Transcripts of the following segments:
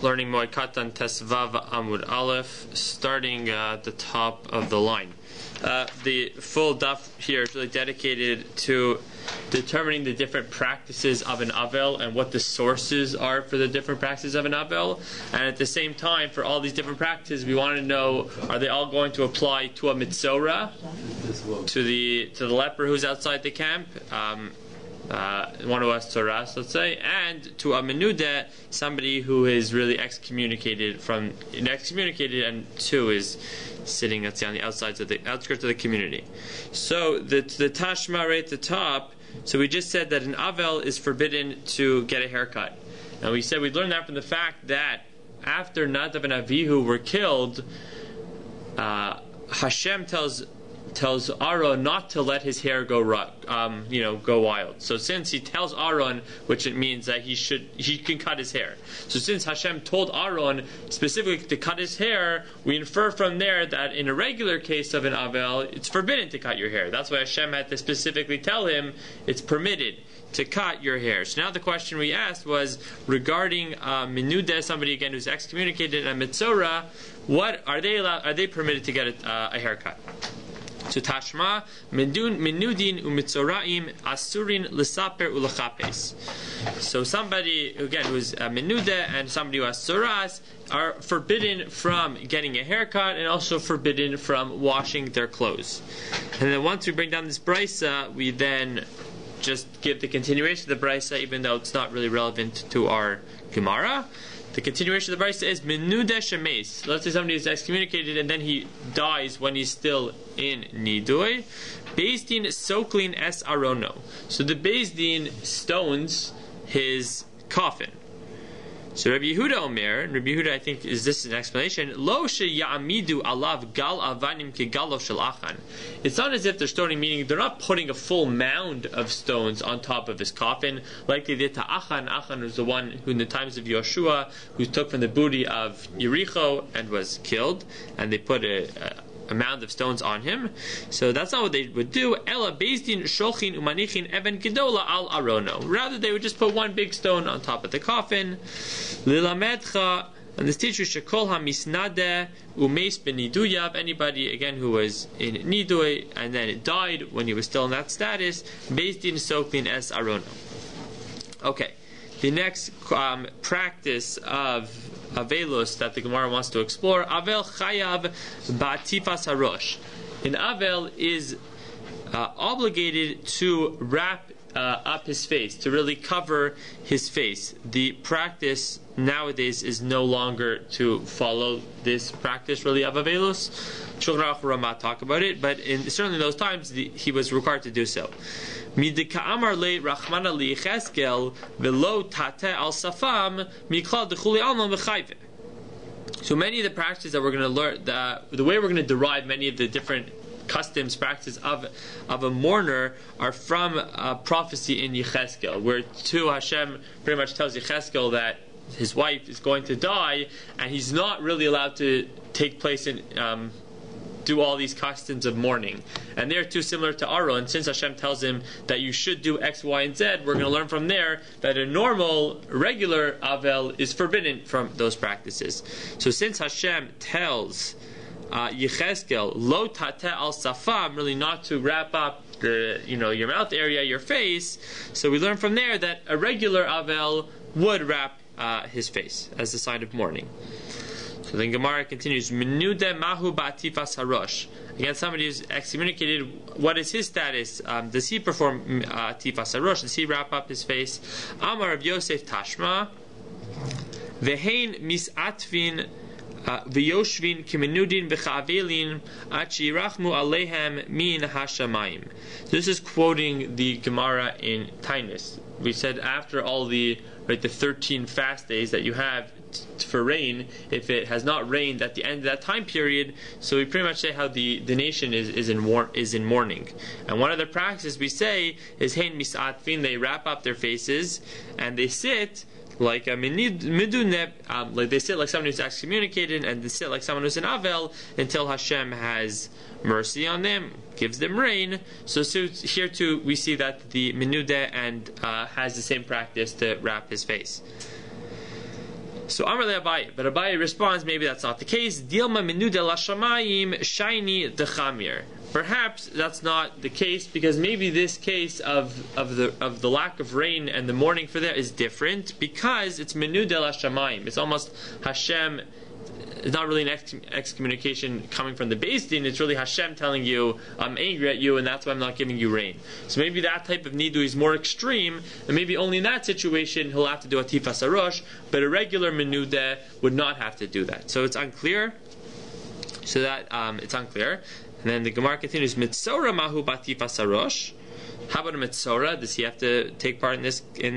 learning Moed Katan Tesvav Amud Aleph, starting at the top of the line. The full DAF here is really dedicated to determining the different practices of an Avel and what the sources are for the different practices of an Avel. And at the same time, for all these different practices, we want to know, are they all going to apply to a Mitzora, to the leper who's outside the camp, one of us Tzoras, let's say, and to a Menuda, somebody who is really excommunicated and two is sitting, let's say, on the outskirts of the community. So the Tashma right at the top, so we just said that an Avel is forbidden to get a haircut. And we said we learned that from the fact that after Nadav and Avihu were killed, Hashem tells Aaron not to let his hair go wild. So since he tells Aaron, which it means that he can cut his hair. So since Hashem told Aaron specifically to cut his hair, we infer from there that in a regular case of an Avel, it's forbidden to cut your hair. That's why Hashem had to specifically tell him it's permitted to cut your hair. So now the question we asked was regarding Menuda, somebody again who's excommunicated, and Mitzora, what are they allowed? Are they permitted to get a haircut? So Tashma, Menudin umitzoraim asurin l'saper ulachapes. So somebody again who's a Menuda and somebody who has tzoras are forbidden from getting a haircut and also forbidden from washing their clothes. And then once we bring down this brisa, we then just give the continuation of the brisa, even though it's not really relevant to our Gemara. The continuation of the brisa is Menuda Shemes. Let's say somebody is excommunicated and then he dies when he's still in Nidui. Beis Din Soklin Es Arono. So the Beis Din stones his coffin. So Rabbi Yehuda Omer, and Rabbi Yehuda I think this is an explanation, Lo Ya'amidu Alav Gal Avanim Kegalo Shel Achan. It's not as if they're stoning, meaning they're not putting a full mound of stones on top of his coffin, like they did to Achan. Achan was the one who in the times of Yoshua, who took from the booty of Yericho and was killed, and they put a mound of stones on him. So that's not what they would do. Ela Beis Din Shochin Umanichin Even Gedola Al Arono. Rather, they would just put one big stone on top of the coffin. Lilamedcha, and this teacher Shekol HaMisnadeh Umeis Beniduyav. Anybody again who was in Nidui and then it died when he was still in that status. Beis Din Soklin Es Arono. Okay, the next practice of Avelos that the Gemara wants to explore. Avel Chayav Ba'tifas Harosh. An Avel is obligated to wrap up his face, to really cover his face. The practice nowadays is no longer to follow this practice really of Avelos. Shulchan Aruch Ramah talk about it, but certainly in those times he was required to do so. Midika'amar le Rachmana li Cheskel velo tate al safam miklal dechuli alma mechayve. So many of the practices that we're going to learn, the way we're going to derive many of the different customs, practices of a mourner are from a prophecy in Yecheskel, where Hashem pretty much tells Yecheskel that his wife is going to die, and he's not really allowed to take place in do all these customs of mourning. And they're too similar to Aaron. Since Hashem tells him that you should do X, Y, and Z, we're going to learn from there that a normal, regular Avel is forbidden from those practices. So since Hashem tells Yecheskel, Lo tate al safam, really not to wrap up your mouth area, your face, so we learn from there that a regular Avel would wrap his face as a sign of mourning. So then Gemara continues, Menuda Mahu Ba'tifas Harosh. Again, somebody who's excommunicated, what is his status? Does he perform Tifas Harosh? Does he wrap up his face? Amar of Yosef Tashma, Vehein Misatvin V'yoshvin Kimenudin V'chavelin Achirachmu Alehem Min Hashamayim. This is quoting the Gemara in Tainus. We said after all the 13 fast days that you have for rain, if it has not rained at the end of that time period, so we pretty much say how the nation is in mourning. And one of the practices we say is hein misatfin, they wrap up their faces and they sit like a miduneb, like they sit like someone who's excommunicated, and they sit like someone who's an Avel until Hashem has mercy on them, gives them rain. So here too we see that the Menuda and has the same practice to wrap his face. So Amar le Abaye, but Abaye responds, maybe that's not the case. Dilma menuda lashamayim shiny dechamir. Perhaps that's not the case because maybe this case of the lack of rain and the mourning for that is different because it's menuda lashamayim. It's almost Hashem. It's not really an excommunication coming from the BAYT. It's really Hashem telling you, I'm angry at you and that's why I'm not giving you rain. So maybe that type of nidu is more extreme, and maybe only in that situation he'll have to do a tifas harosh, but a regular menuda would not have to do that. So it's unclear. So that it's unclear. And then the Gemara continues, Mitzora mahu batifas harosh. How about a mitzora? Does he have to take part in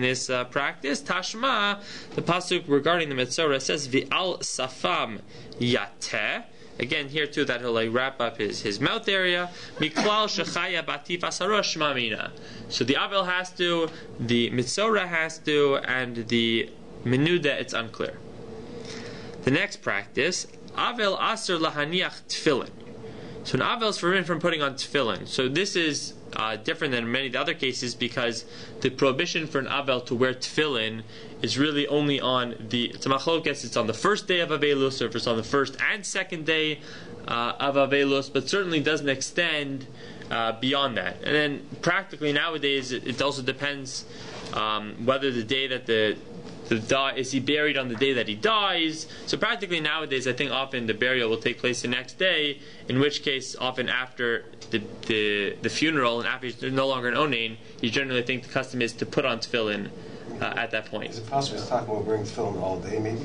this practice? Tashma, the pasuk regarding the mitzora says Vi'al safam yateh. Again, here too that he'll wrap up his mouth area. Miklal shechaya batifas harosh mamina. So the avel has to, the mitzora has to, and the menuda it's unclear. The next practice, avel aser lahaniach tefillin. So an avel is forbidden from putting on tefillin. So this is different than many of the other cases because the prohibition for an avel to wear tefillin is really only on it's a machlokes, it's on the first day of Avelus, or if it's on the first and second day of Avelus, but certainly doesn't extend beyond that. And then practically nowadays it also depends whether the day that is he buried on the day that he dies. So practically nowadays I think often the burial will take place the next day, in which case often after the funeral and after there's no longer an onain, you generally think the custom is to put on tefillin at that point. Is it possible to talk about wearing tefillin all day maybe?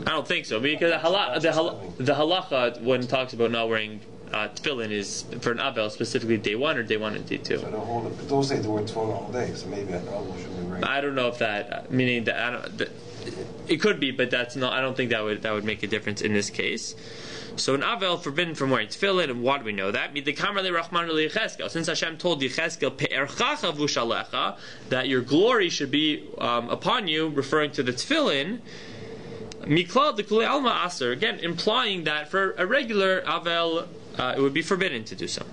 I don't think so, because the halacha when it talks about not wearing tefillin is for an avel specifically day 1 or day 1 and day 2. So don't hold it, but those say they wear tefillin all day, so maybe an avel should be wearing. I don't know if that meaning that it could be, but that's not. I don't think that would make a difference in this case. So an avel forbidden from wearing tefillin, and why do we know that? Since Hashem told Yecheskel pe'erchacha v'ushalecha that your glory should be upon you, referring to the tefillin. Miklal dekulei alma aser, again implying that for a regular avel it would be forbidden to do so.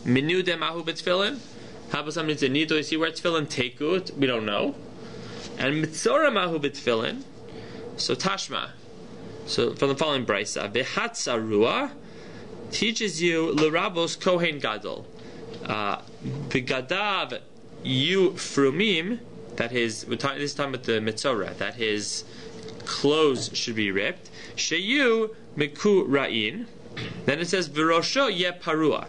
Menuda mahu b'tefillin. How about something to nido? Is he wear tefillin tekut? We don't know. And mitzora mahu b'tefillin. So tashma. So from the following brisa, Vehatzarua teaches you l'rabos kohen gadol. V'gadav yu frumim, that this is talking about the mitzora, that his clothes should be ripped. Sheyu miku ra'in. Then it says v'rosho ye parua.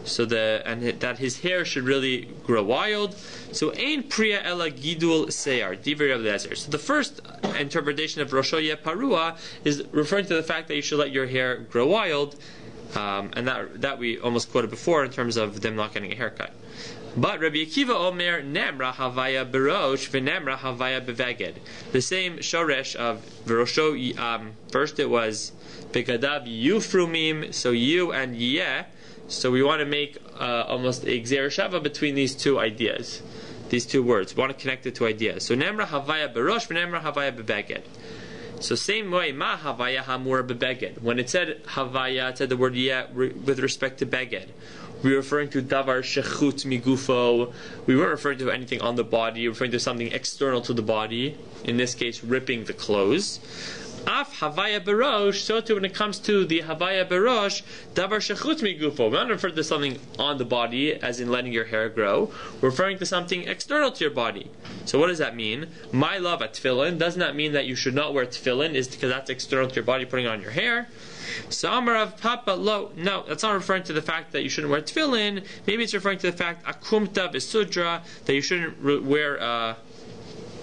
So that his hair should really grow wild. So ein priya ela gidul seyar divrei Rav Eliezer. So the first interpretation of rosho ye parua is referring to the fact that you should let your hair grow wild, and that we almost quoted before in terms of them not getting a haircut. But Rabbi Akiva Omer nemra havaya berosh v'nemra havaya beveged. The same shoresh of v'rosho. First it was begadav yufrumim, so you and yeh. So we want to make almost a gzer shava between these two ideas, these two words. We want to connect the two ideas. So nemra havaya berosh v'nemra havaya beveged. So same way, ma havaya hamur bebeged. When it said havaya, it said the word yeh with respect to beged. We were referring to davar shechut migufo. We weren't referring to anything on the body. We were referring to something external to the body. In this case, ripping the clothes. Af havaya berosh. So too, when it comes to the havaya berosh, davar shechut migufo. We're not referring to something on the body, as in letting your hair grow. We're referring to something external to your body. So what does that mean? My love at tefillin does not mean that you should not wear tefillin, is because that's external to your body, putting on your hair. So Amar of Papa Lo, no, that's not referring to the fact that you shouldn't wear tefillin. Maybe it's referring to the fact akumta v'sudra, that you shouldn't wear a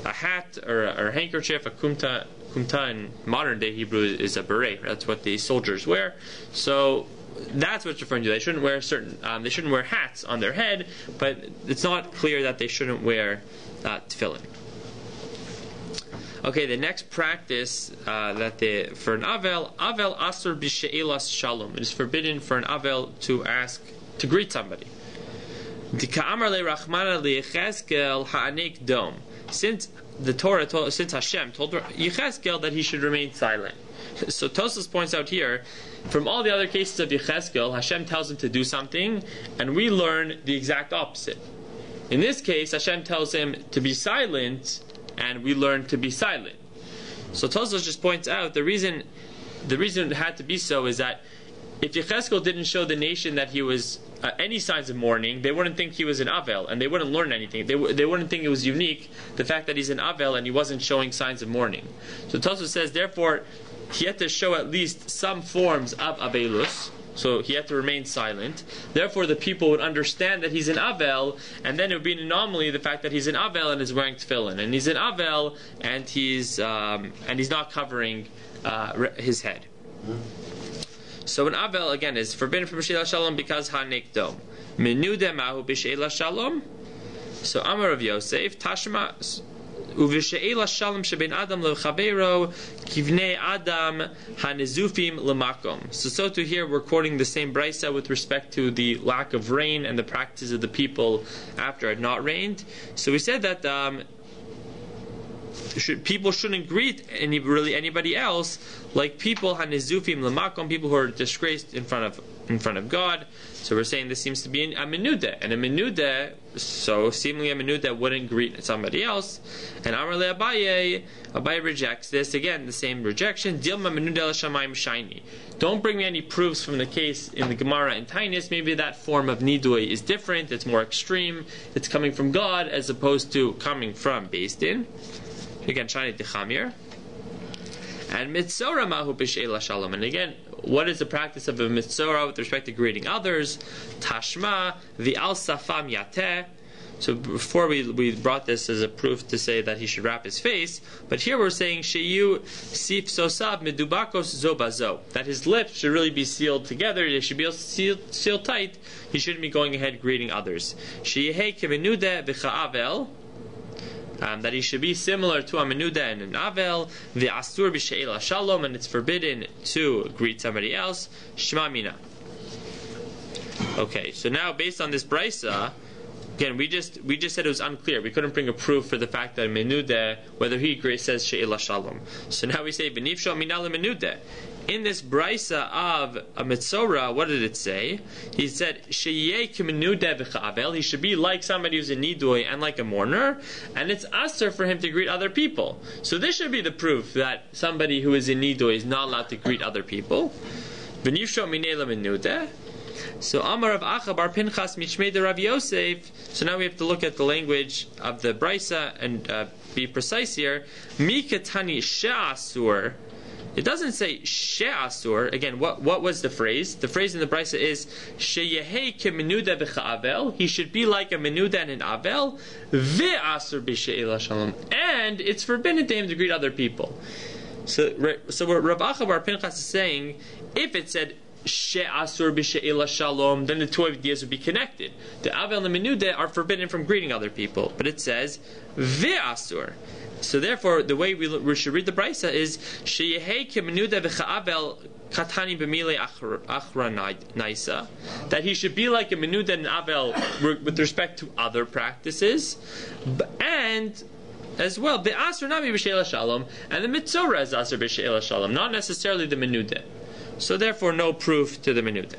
hat or a handkerchief. Kumta in modern day Hebrew is a beret. That's what the soldiers wear. So that's what it's referring to. They shouldn't wear they shouldn't wear hats on their head, but it's not clear that they shouldn't wear tefillin. Okay, the next practice for an avel asur b'she'ilas shalom. It is forbidden for an avel to greet somebody. Dika'amar le'rachmana le'yecheskel ha'anek dom. Since Hashem told Yecheskel that he should remain silent. So Tosfos points out here, from all the other cases of Yecheskel, Hashem tells him to do something, and we learn the exact opposite. In this case, Hashem tells him to be silent, and we learn to be silent. So Tosfos just points out the reason it had to be so is that if Yechezkel didn't show the nation that he was any signs of mourning, they wouldn't think he was an Avel, and they wouldn't learn anything. They wouldn't think it was unique, the fact that he's an Avel and he wasn't showing signs of mourning. So Tosfos says, therefore, he had to show at least some forms of Avelus, so he had to remain silent. Therefore, the people would understand that he's an Avel, and then it would be an anomaly, the fact that he's an Avel and is wearing tefillin, and he's an Avel and he's not covering his head. So an Avel, again, is forbidden from B'Sheila Shalom because HaNekdom. Menude Mahu B'Sheila Shalom. So Amar of Yosef, Tashma Uv'Sheila Shalom Sheben Adam Le'Chabeiro Kivnei Adam HaNezufim L'Makom. So to here we're quoting the same brisa with respect to the lack of rain and the practices of the people after it had not rained. So we said that people shouldn't greet anybody else like people hanezufim lemakom, people who are disgraced in front of God. So we're saying this seems to be a menuda, and a menuda, so seemingly a menuda wouldn't greet somebody else. And Amar le Aryai rejects this again, the same rejection. Dilma menuda l'shamayim shiny. Don't bring me any proofs from the case in the Gemara and Tainis. Maybe that form of nidui is different. It's more extreme. It's coming from God as opposed to coming from Beis Din. Again, Shani Dechamir. And Mitzora Mahu B'Sheila Shalom. And again, what is the practice of a Mitzora with respect to greeting others? Tashma V'al Safam Yateh. So before we brought this as a proof to say that he should wrap his face, but here we're saying Sheyu Sif Sosav Medubakos Zobazo, that his lips should really be sealed together, they should be sealed tight, he shouldn't be going ahead greeting others. Sheyehei Kemenude V'Cha'avel, that he should be similar to a menuda and an avel, the asur b'sheila shalom, and it's forbidden to greet somebody else. Shema mina. Okay, so now based on this brisa, again we just said it was unclear. We couldn't bring a proof for the fact that menuda, whether he says sheila shalom. So now we say v'nifsho mina lemenuda. In this brisa of a Mitzora, what did it say? He said, Sheyeh kemenuda v'cha'avel. He should be like somebody who's a nidui and like a mourner, and it's aser for him to greet other people. So this should be the proof that somebody who is a nidui is not allowed to greet other people. V'nifsho minei lemenuda. So Amar of Acha bar Pinchas Mishmei de Rav Yosef. So now we have to look at the language of the brisa and be precise here. Mi katani she'asur. It doesn't say she'asur. Again, what was the phrase? The phrase in the brisa is sheyehei kemenuda v'cha'avel. He should be like a menuda and an avel. Ve'asur b'she'ila shalom. And it's forbidden to him to greet other people. So what Rav Acha bar Pinchas is saying, if it said she'asur b'she'ila shalom, then the two ideas would be connected. The avel and the menuda are forbidden from greeting other people. But it says ve'asur. So therefore, the way we should read the brisa is sheyehei kemenuda v'cha'avel katani b'milei achra naisa, that he should be like a menuda and avel with respect to other practices, and as well be'asur nami b'sheila shalom, and the mitzora is asur b'sheila shalom, not necessarily the menuda. So therefore, no proof to the menuda.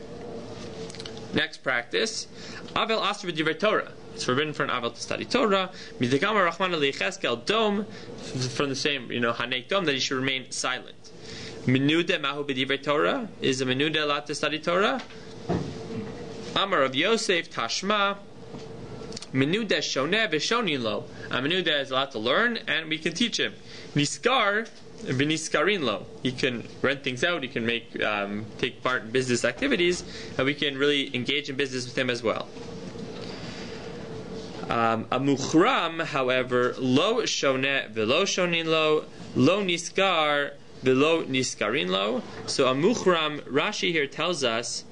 Next practice, avel asur b'divrei Torah. It's forbidden for an avel to study Torah. Midagama Rachmana li'Yechezkel dom, from the same, hanek dom, that he should remain silent. Menuda mahu b'divrei Torah, is a menuda allowed to study Torah? Amar of Yosef Tashma. Menuda shoneh v'shonin lo. A menuda is allowed to learn, and we can teach him. Niskar v'niskarin lo. He can rent things out. He can take part in business activities, and we can really engage in business with him as well. A muchram, however, lo shoneh v'lo shonin lo niskar v'lo niskarin lo. So a muchram, Rashi here tells us,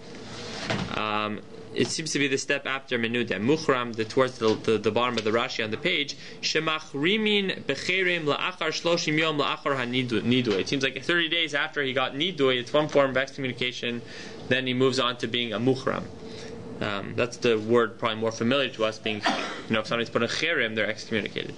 it seems to be the step after menuda. Muchram, towards the bottom of the Rashi on the page, shemachrimin becherim la'achar shloshim yom la'achar hanidui. It seems like 30 days after he got nidui, it's one form of excommunication, then he moves on to being a muchram. That's the word probably more familiar to us, being, if somebody's put a cherem, they're excommunicated.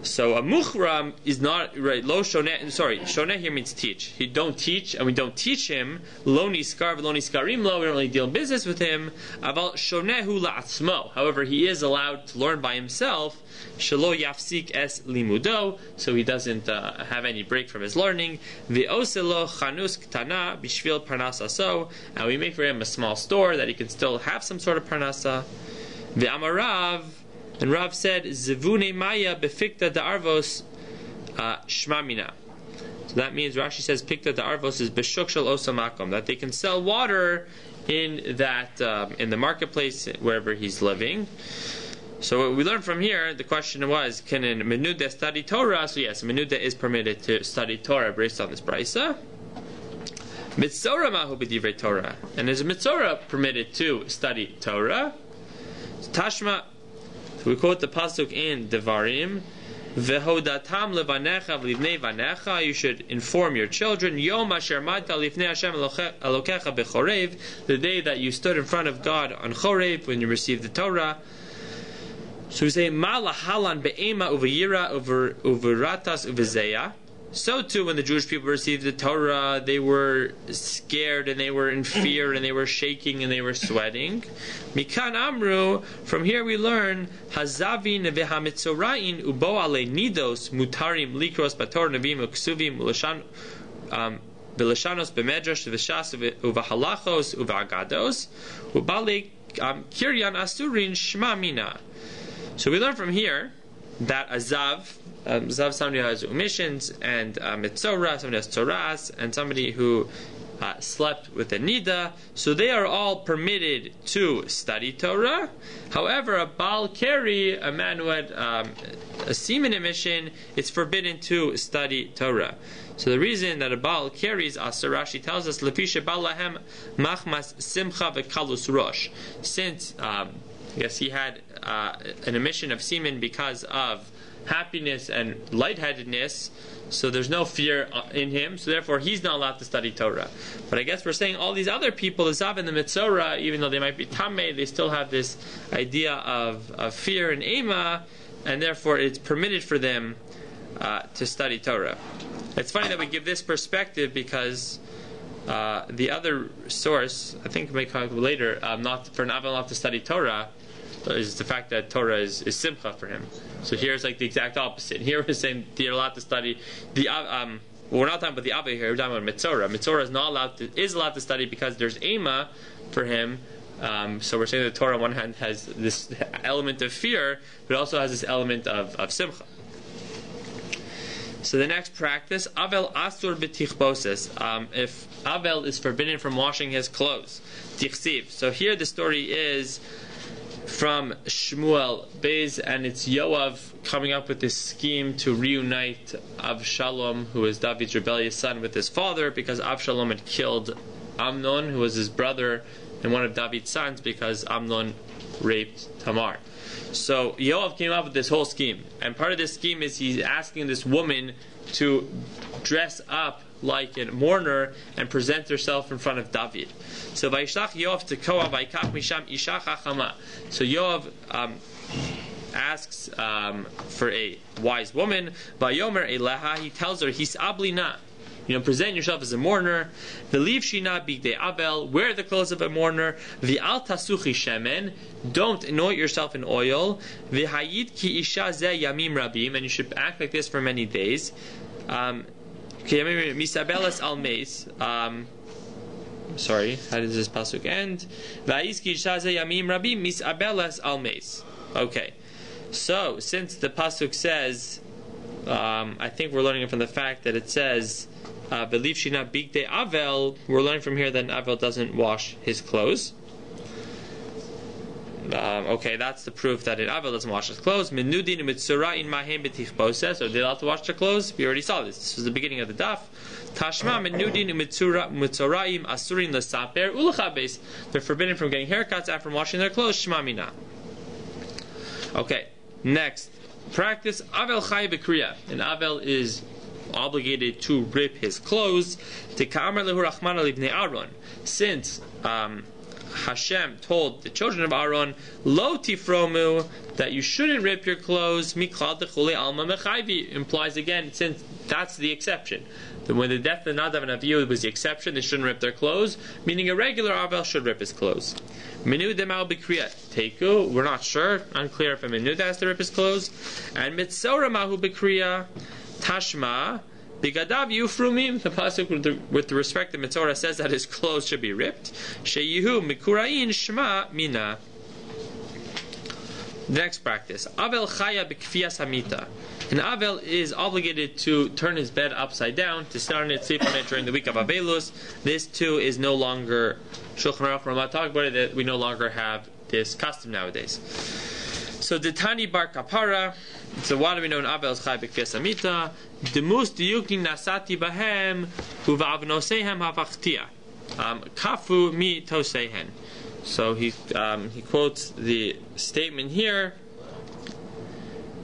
So a muhram is not right. Lo shoneh. Sorry, shoneh here means teach. He don't teach, and we don't teach him. Lo niskar, lo niskarim lo. We don't really deal in business with him. Aval shonehu la'atzmo. However, he is allowed to learn by himself. Shelo yafsik es limudo. So he doesn't have any break from his learning. Ve'oselo chanus ktana bishvil parnasaso. And we make for him a small store that he can still have some sort of parnasa. Ve'amarav. And Rav said, Zevune Maya befikta da'arvos shmamina. So that means Rashi says pikta da'arvos is beshuk shel osamakom, that they can sell water in that in the marketplace wherever he's living. So what we learned from here, the question was, can a menuda study Torah? So yes, a menuda is permitted to study Torah based on this brisa. Mitzora mahu b'divrei Torah, and is a mitzora permitted to study Torah? Tashma. We quote the pasuk in Devarim, "Vehodatam levanecha v'livnei vanecha." You should inform your children. Yom asher mata lifnei Hashem Elokecha bechorev, the day that you stood in front of God on Chorev when you received the Torah. So we say, "Ma lahalan be'ema uvayira uveratas uvezeya." So too, when the Jewish people received the Torah, they were scared and they were in fear and they were shaking and they were sweating. Mikan Amru, from here we learn, Hazavin vehamitzorain ubo ale nidos mutarim likros bator nevim uksuvim ulashanos bemedrash v'shas uvahalachos uvagados ubale kiryan asurin shmamina. So we learn from here that Azav, somebody who has omissions, and Mitzora, somebody who has Tzoras, and somebody who slept with a Nida, so they are all permitted to study Torah. However, a Baal Keri, a man who had a semen emission, it's forbidden to study Torah. So the reason that a Baal carries Asur, Rashi tells us, Lefisha Balahem Machmas Simcha Vekalus Rosh. Since yes, he had an emission of semen because of happiness and lightheadedness, so there's no fear in him, so therefore he's not allowed to study Torah. But I guess we're saying all these other people, the Zav and the Mitzora, even though they might be Tameh, they still have this idea of fear and Ema, and therefore it's permitted for them to study Torah. It's funny that we give this perspective because the other source, I think it may come later, not for an Avel not to study Torah, is the fact that Torah is simcha for him. So here's like the exact opposite. Here we're saying they're allowed to study the well, we're not talking about the Ava here, we're talking about Mitzora. Mitzora is allowed to study because there's Ema for him. So we're saying that the Torah on one hand has this element of fear, but also has this element of simcha. So the next practice, Avel Asur b'tichboses. If Avel is forbidden from washing his clothes, tichsiv. So here the story is from Shmuel Beis, and it's Yoav coming up with this scheme to reunite Avshalom, who is David's rebellious son, with his father, because Avshalom had killed Amnon, who was his brother and one of David's sons, because Amnon raped Tamar. So Yoav came up with this whole scheme, and part of this scheme is he's asking this woman to dress up like a mourner and present herself in front of David. So Vayishlach Yoav tekoa vayikach misham isha chachama. So Yoav asks for a wise woman. Vayomer eleha, he tells her, hisablina, present yourself as a mourner. V'liv shina bigdei abel, wear the clothes of a mourner. V'al tasuchi shemen, don't anoint yourself in oil. V'hayid ki isha ze yamim rabim, and you should act like this for many days. Misabelas al meis. Sorry, how does this pasuk end? Va'is ki isha ze yamim rabim misabelas al meis. Okay, so since the pasuk says, I think we're learning it from the fact that it says, "Believe she not bigdei avel." We're learning from here that Avel doesn't wash his clothes. Okay, that's the proof that Avel doesn't wash his clothes. Menudin mitzurain mahem betichboses. Are they allowed to wash their clothes? We already saw this. This was the beginning of the DAF. Tashma menudin mitzuraim asurin lesaper ulachabes. They're forbidden from getting haircuts after washing their clothes. Shema mina. Okay, next practice. Avel chay b'kriya, and Avel is obligated to rip his clothes. Since Hashem told the children of Aaron, Lo tifromu, that you shouldn't rip your clothes, miklad dechule alma mechayvi, implies again, since that's the exception. When the death of Nadav and Avihu was the exception, they shouldn't rip their clothes, meaning a regular Avel should rip his clothes. Menu demal b'kriyat teku, we're not sure, unclear if a menuda has to rip his clothes. And mitzora mahu b'kriya tashma bigadav yufrumim, the pasuk with respect to Mitzorah says that his clothes should be ripped. Sheyihu mikurayin shma mina. The next practice. Avel chaya b'kfiyas hamita. An Avel is obligated to turn his bed upside down, to start on it, sleep on it during the week of Avelus. This too is no longer Shulchan Aruch Ramah talk about it, that we no longer have this custom nowadays. So the Tani Bar Kapara. So what do we know in Avel's Chai B'Kfiyas Amita? Demus Diyukni Nasati Bahem Uvavnosehem Havachtia Kafu Mi Tosehen. So he quotes the statement here.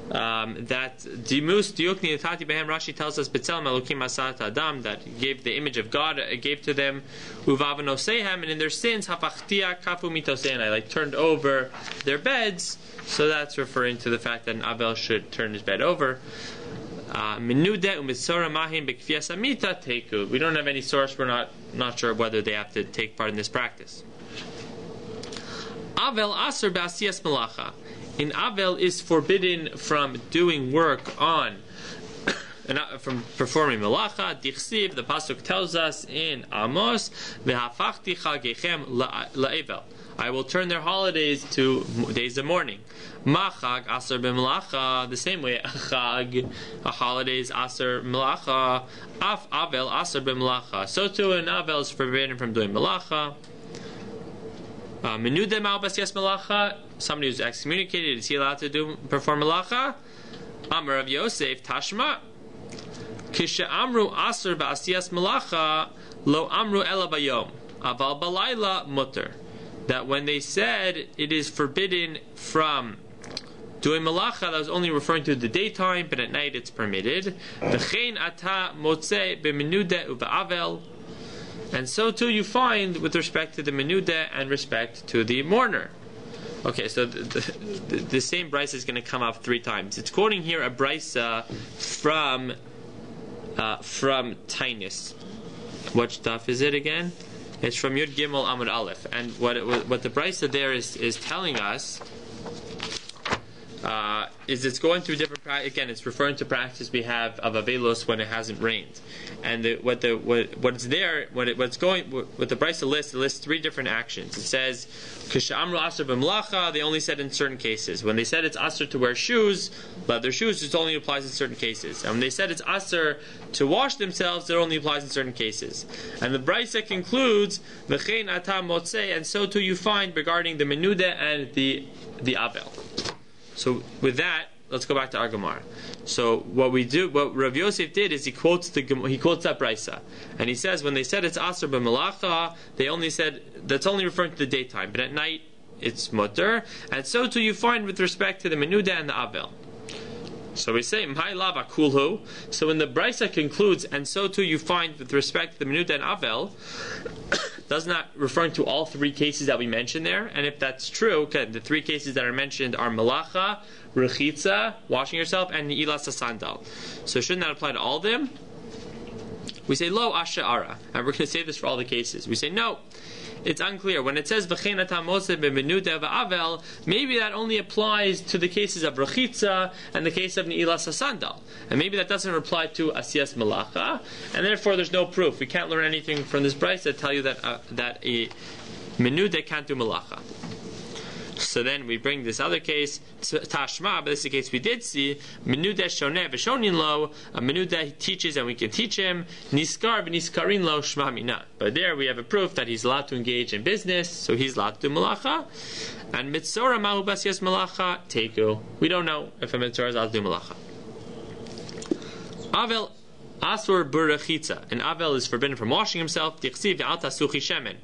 That Dimus Diukni Tati Behem, Rashi tells us B'Tselem Elokim Asat Adam, that he gave the image of God, gave to them Uvavanosehem, and in their sins Hafachtia Kafu Mitosein, I turned over their beds. So that's referring to the fact that an Avel should turn his bed over. Menude u'mitzora mahim b'kfiyas amita teku. We don't have any source. We're not sure whether they have to take part in this practice. Avel aser b'asiyas malacha. In Avel is forbidden from doing work on, from performing malacha. Dichsiv, the pasuk tells us in Amos, v'hafachti chagechem la'evel. I will turn their holidays to days of mourning. Machag aser b'melacha, the same way chag, a holiday is aser melacha. Af Avel aser b'melacha. So too an Avel is forbidden from doing melacha. Menude mal b'asiyas melacha. Somebody who's excommunicated, is he allowed to perform melacha? Amar of Yosef Tashma. Kisha amru aser b'asiyas melacha lo amru ela bayom aval balayla mutter. That when they said it is forbidden from doing malacha, that was only referring to the daytime, but at night it's permitted. V'chein ata motze b'menude u'ba'avel. And so too you find with respect to the menuda and respect to the mourner. Okay, so the same brisa is going to come up 3 times. It's quoting here a brisa from Tainus. What DAF is it again? It's from Yud Gimel Amud Aleph. And what the brisa there is telling us is it's going through different again, it's referring to practice we have of Avelos when it hasn't rained. And what the brisa lists, it lists 3 different actions. It says Kishamru Aser b'melacha, they only said in certain cases. When they said it's Aser to wear shoes, leather shoes, it only applies in certain cases. And when they said it's Aser to wash themselves, it only applies in certain cases. And the brisa concludes V'chein ata motzei, and so too you find regarding the menuda and the Avel. So with that, let's go back to our Gemara. So what Rav Yosef did is he quotes that brisa, and he says when they said it's aser b'melacha, they only said that's only referring to the daytime, but at night it's mutter, and so too you find with respect to the menuda and the avel. So we say M'hai lava kulhu. So when the brisa concludes, and so too you find with respect to the menuda and avel, does not referring to all 3 cases that we mentioned there. And if that's true, okay, the 3 cases that are mentioned are malacha, rechitza, washing yourself, and ni'ilas sandal. So shouldn't that apply to all of them? We say lo asha'ara, and we're going to say this for all the cases. We say no. It's unclear. When it says v'chein ata moseh b'menuda v'avel, maybe that only applies to the cases of rechitza and the case of ni'ilas sandal, and maybe that doesn't apply to asiyas malacha, and therefore there's no proof. We can't learn anything from this brisa that tell you that a menuda can't do malacha. So then we bring this other case, Tashma, but this is the case we did see. Menuda shoneh v'shonin lo, a menuda he teaches and we can teach him. Niskar v'niskarin lo shma mina. But there we have a proof that he's allowed to engage in business, so he's allowed to do malacha. And mitzora mahu basiyas malacha teku. We don't know if a mitzora is allowed to do malacha. Avel asur burachitza. And Avel is forbidden from washing himself. Dichsiv v'al tasuchi shemen.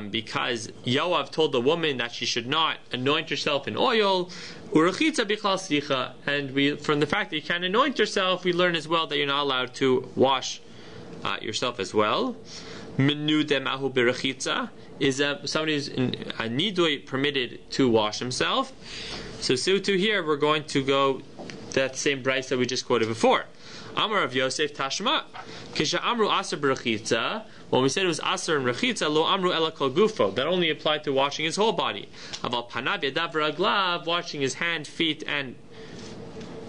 Because Yoav told the woman that she should not anoint herself in oil, and from the fact that you can't anoint yourself, we learn as well that you're not allowed to wash yourself as well. Menuda mahu berachitza. Is somebody who's a nidui permitted to wash himself? So too here we're going to go that same brayso that we just quoted before. Amar of Yosef Tashma. Kisha amru aser berachitza. When we said it was aser and rechitza, lo amru ela kol gufo. That only applied to washing his whole body. Aval panav yadav raglav, washing his hand, feet, and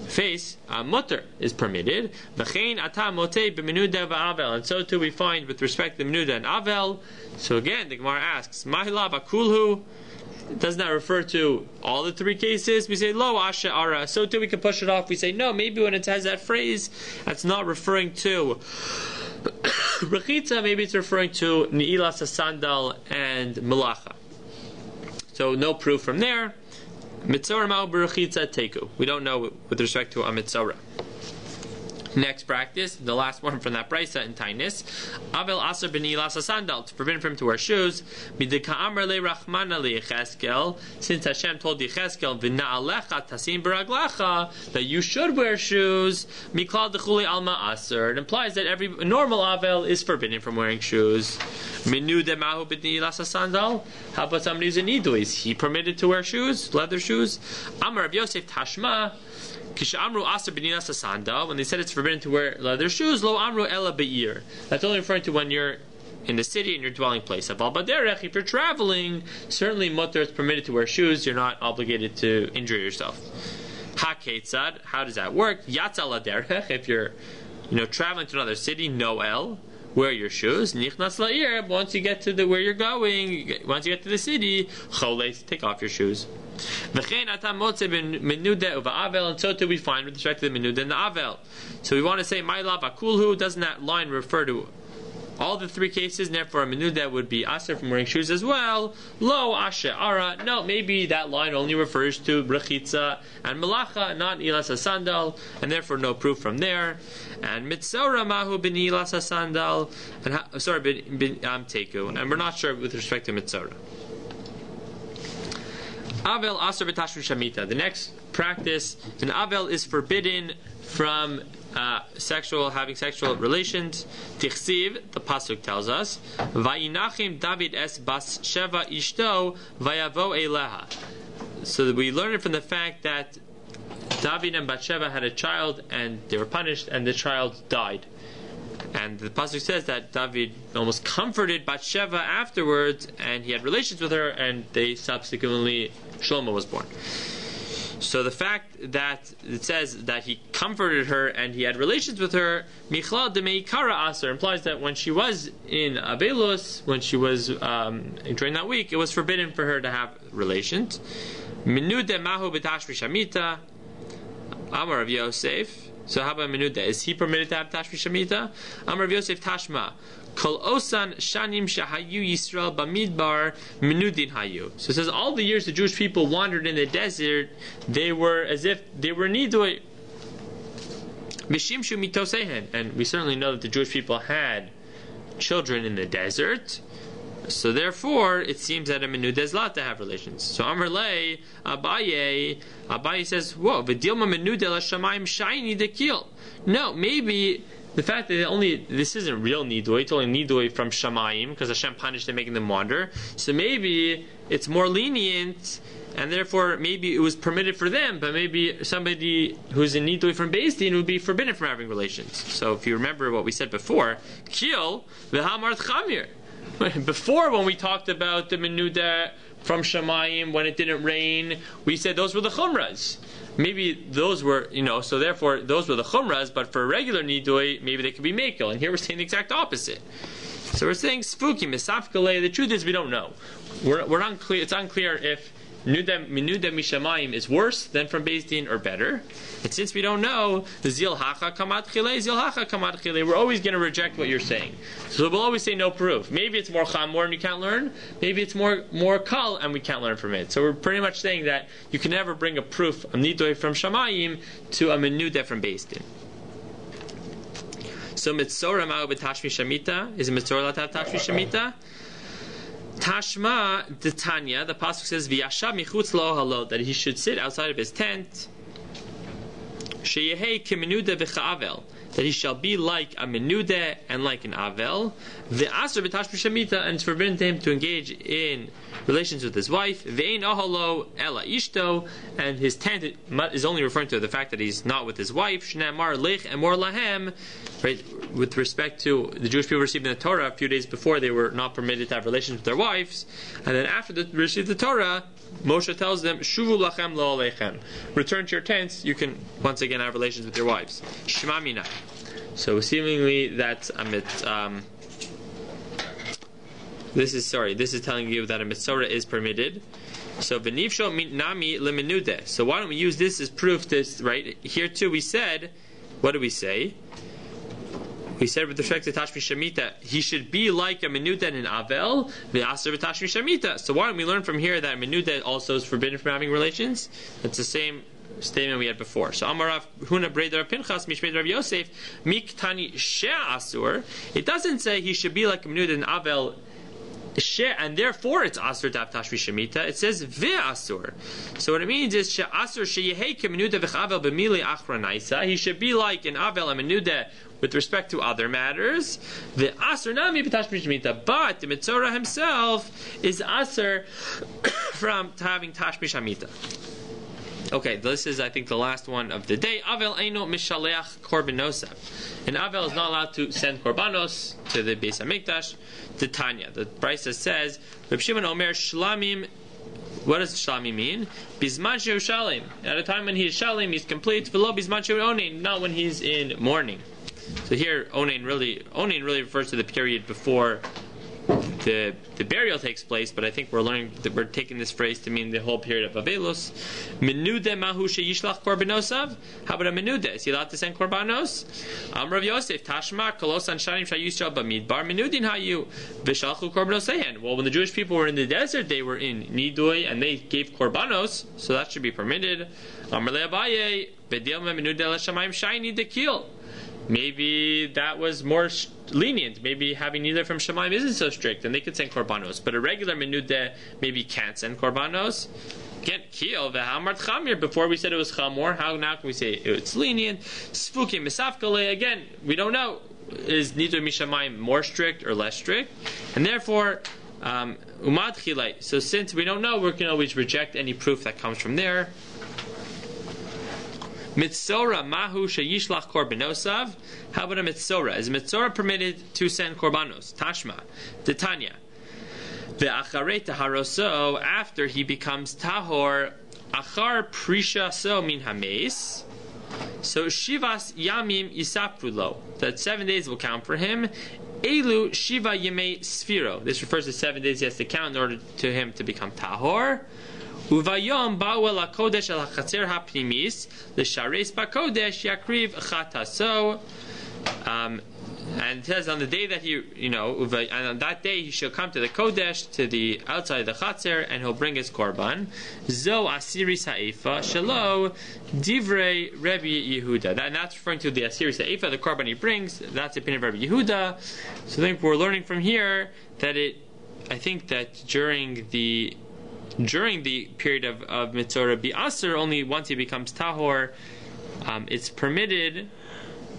face, mutter is permitted. V'chein ata motei b'menuda v'avel. And so too we find with respect to menuda and avel. So again, the Gemara asks, Mahila b'kulhu. Doesn't that refer to all the three cases? We say lo ashe ara. So too we can push it off. We say no. Maybe when it has that phrase, that's not referring to rechitza. Maybe it's referring to ni'ilas sandal and melacha. So no proof from there. Mitzora ma'u berechitza teku. We don't know with respect to a mitzora. Next practice, the last one from that brayso in Tainis. Avel aser b'ni'ilas sandal, to prevent him to wear shoes. Midika amar le rachmana le Yecheskel, since Hashem told Yecheskel v'na'alecha tasim b'raglacha, that you should wear shoes. Miklal dechuli alma aser. It implies that every normal avel is forbidden from wearing shoes. Menuda mahu b'ni'ilas sandal. How about somebody who's a nidu? Is he permitted to wear shoes, leather shoes? Amar of Yosef Tashma. When they said it's forbidden to wear leather shoes, lo amru ela be'ir. That's only referring to when you're in the city in your dwelling place. If you're traveling, certainly mutter is permitted to wear shoes. You're not obligated to injure yourself. Ha ketzad, how does that work? Yatza la derech, if you're traveling to another city, noel, wear your shoes. Nichnas la'ir, once you get to where you're going, once you get to the city, choles, take off your shoes. And so too we find with respect to the menuda and the avel. So we want to say ma'ila bakulhu. Doesn't that line refer to all the three cases? And therefore a menuda would be aser from wearing shoes as well. Lo ashe ara. No, maybe that line only refers to rechitza and melacha, not ilas sandal, and therefore no proof from there. And mitzora mahu bin ilas sandal, and teku, and we're not sure with respect to mitzora. Avel aser b'tashmi shamita. The next practice, an avel is forbidden from having sexual relations. Tichsiv, the pasuk tells us, Vayinachim David es bas sheva ishto vayavo eleha. So we learn it from the fact that David and Bathsheba had a child and they were punished and the child died. And the pasuk says that David almost comforted Bathsheba afterwards, and he had relations with her, and they subsequently, Shlomo was born. So the fact that it says that he comforted her and he had relations with her, Michlal de Meikara Aser, implies that when she was in Abelus, when she was during that week, it was forbidden for her to have relations. Menuda Mahu B'Tashmi Shamita, Amar of Yosef. So how about menuda? Is he permitted to have tashmi shamita? Amar Yosef Tashma. Kol osan shanim shahayu Yisrael bamidbar menudin hayu. So it says all the years the Jewish people wandered in the desert, they were as if they were nidui. V'shimshu mitosehen. And we certainly know that the Jewish people had children in the desert. So therefore, it seems that a menuda is allowed to have relations. So Amar Lei, Abaye says, whoa, v'dilma menuda l'shamayim shayni dekil. No, maybe the fact that this isn't real nidui, it's only nidui from shamayim, because Hashem punished them, making them wander. So maybe it's more lenient, and therefore maybe it was permitted for them, but maybe somebody who's in nidui from Beis Din would be forbidden from having relations. So if you remember what we said before, kil v'hamart chamir. Before, when we talked about the menuda from Shamayim when it didn't rain, we said those were the chumras. Maybe those were, so therefore those were the chumras, but for a regular nidui, maybe they could be mekel. And here we're saying the exact opposite. So we're saying spooky, misafkalei. The truth is we don't know. We're unclear. It's unclear if menuda mishamayim is worse than from Beis Din or better. And since we don't know, zil hacha kamat chile, we're always going to reject what you're saying. So we'll always say no proof. Maybe it's more chamor and you can't learn. Maybe it's more kal and we can't learn from it. So we're pretty much saying that you can never bring a proof, a nidui from shamayim, to a menuda from Beis Din. So mitzora ma'u b'tashmi shamita. Is it mitzora allowed to have tashmi shamita? Tashma Tanya, the pasuk says, "V'yashav michutz lo halot," that he should sit outside of his tent. Sheyehei kemenuda v'cha'avel, that he shall be like a menuda and like an avel. Ve'asr b'tashmish shamita, and it's forbidden to him to engage in relations with his wife. Ve'ein ahalo ela ishto, and his tent is only referring to the fact that he's not with his wife. Shnamar lech emor lahem, right? With respect to the Jewish people receiving the Torah, a few days before they were not permitted to have relations with their wives, and then after they received the Torah, Moshe tells them, Shuvu lachem lo alechem, return to your tents, you can once again have relations with your wives. Shema mina. So seemingly that's this is telling you that a mitzvah is permitted. So v'nifsho nami lemenude. So why don't we use this as proof? This right here too. We said, what did we say? We said with respect to Tashmi Shamita, he should be like a Menuda and an Avel, the Aser Tashmi Shamita. So why don't we learn from here that Menuda also is forbidden from having relations? It's the same statement we had before. So Amarav Huna Breder Pinchas Mishmei Rav Yosef Miktani She Asur. It doesn't say he should be like a Menuda and Avel, and therefore it's asur to have tashmi shemita. It says ve'asur. So what it means is she'asur sheyehei kemenuda v'chavel b'mili achranaisa. He should be like an avel and menuda with respect to other matters. Ve'asur nami b'tashmi shemita. But the mitzvah himself is asur from having tashmi shemita. Okay, this is, I think, the last one of the day. Avel eino mishaleach korbanosah. An avel is not allowed to send korbanos to the Beis Hamikdash. The Tanya, the Brisa says, Reb Shimon Omer shlamim. What does shlamim mean? Bizman shehu shalim. At a time when he is shalim, he's complete. V'lo bizman shehu onein, not when he's in mourning. So here, onein really refers to the period before the burial takes place, but I think we're taking this phrase to mean the whole period of Avelus. Menude mahu sheyishlach korbanosav. How about a menude? Is he allowed to send korbanos? Rav Yosef tashma kolos anshanim shayishal b'midbar menudin hayu v'shalchu korbanosehen. Well, when the Jewish people were in the desert, they were in nidui and they gave korbanos, so that should be permitted. Amar le Abaye v'dilma menude l'shamayim shayni dekil. Maybe that was more lenient. Maybe having neither from Shemaim isn't so strict, and they could send korbanos. But a regular menuda maybe can't send korbanos. Get killed. V'hamart chamir. Before we said it was chamor. How now can we say it's lenient? Spooky misafkale. Again, we don't know. Is neither Mishamayim more strict or less strict? And therefore, umad chilai. So since we don't know, we can always reject any proof that comes from there. Mitzora mahu sheyishlach korbanosav. How about a mitzora? Is a mitzora permitted to send korbanos? Tashma, Titania. Ve'acharei taharoso, after he becomes tahor, achar prisha so min hameis. So shivas yamim yisaprulo. That 7 days will count for him. Elu shiva yemei sfiro. This refers to 7 days he has to count in order to him to become tahor. Uvayom ba'u el hakodesh el hachatzer hapnimis l'shareis ba'kodesh yakriv chataso. And it says on the day that and on that day he shall come to the kodesh, to the outside of the chatzer, and he'll bring his korban. Zo asiris ha'efa shelo divrei Rabbi Yehuda. And that's referring to the asiris ha'efa, the korban he brings. That's the opinion of Rabbi Yehuda. So I think we're learning from here that during the period of mitzvah be aser, only once he becomes tahor, it's permitted.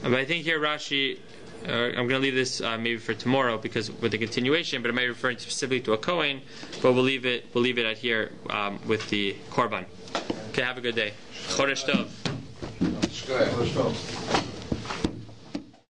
But I think here Rashi, I'm going to leave this maybe for tomorrow because with the continuation, but it might be referring specifically to a Kohen. But we'll leave it at here with the korban. Okay, have a good day. Chodesh Tov.